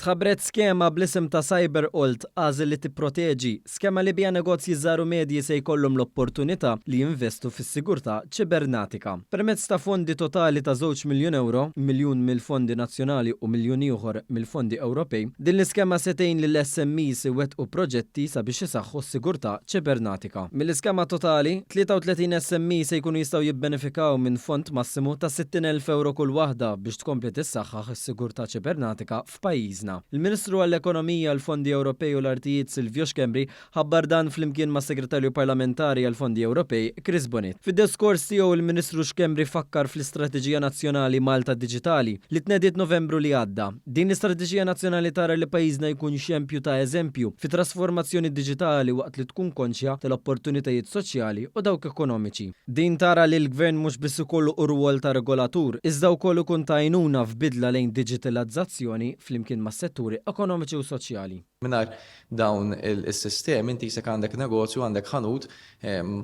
Ħabret skema bl-isem ta' CyberAlt għażel li tipproteġi, skema li bija negozji żaru medji se jkollhom l-opportunità li jinvestu fis-sigurtà ċibernatika. Permezz ta' fondi totali ta' €2 miljun, miljun mill-fondi nazzjonali u miljun ieħor mill-fondi Ewropej, din l-iskema se tgħin lill SMEs iwettqu proġetti sabiex isaħħu s-sigurtà ċibernatika. Mill-iskema totali, 33 SME se jkunu jistgħu jibbenefikaw minn fond massimu ta' €60,000 kull waħda biex tkompli tissaħħaħ is-sigurtà ċibernatika f'pajjiżna. Il-Ministru għall-Ekonomija, l-Fondi Ewropej u l-Artijiet Silvio Xkembri ħabbar dan flimkien ma' Segretarju Parlamentari għall-Fondi Ewropej Chris Bonet. Fid-diskors tiegħu il-Ministru Xkembri fakkar fl-Istrateġija Nazzjonali Malta Diġitali li tnediet Novembru li għadda. Din l-Istrateġija Nazzjonali tara li pajjiżna jkun xempju ta' eżempju fi trasformazzjoni diġitali waqt li tkun konxja tal-opportunitajiet soċjali u dawk ekonomiċi. Din tara li l-Gvern mhux biss ikollu rwol ta' regolatur, iżda wkoll ikun ta' għajnuna f'bidla lejn digitalizzazzjoni flimkien ma' setturi ekonomiċi u soċjali. Minar dawn il-sistemi inti jisek għandek negozju, għandek ħanut,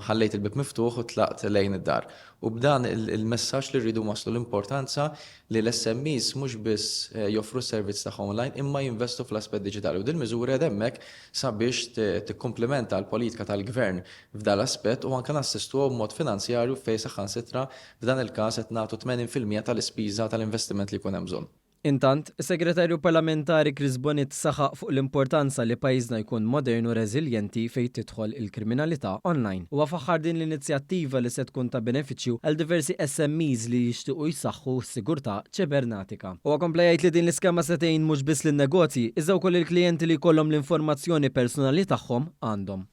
ħallejt il-bib miftuħ u tlaqt lejn id-dar. U b'dan il-messaġġ li rridu waslu l-importanza li l-SMEs mhux biss joffru s-servizz tagħhom online imma jinvestu fl-aspett diġitali. U din miżura hemmhekk sabiex tikkumplementa l-politika tal-Gvern f'dan l-aspett u anke nassistu b'mod finanzjarju fejn saħansitra f'dan il-każ qed nagħtu 80% tal-ispiża tal-investiment li jkun hemm bżonn. Intant, is-Segretarju Parlamentari Chris Bonet saħaq fuq l-importanza li pajjiżna jkun modern u reżiljenti fejn tidħol il-kriminalità online. Huwa faħħar din l-inizjattiva li se tkun ta' benefiċċju għal diversi SMEs li jixtiequ jsaħħu s-sigurtà ċibernatika. Huwa komplejt li din l-iskema se tgħin mhux biss lin-negozji, iżda wkoll il-klijenti li jkollhom l-informazzjoni personali tagħhom għandhom.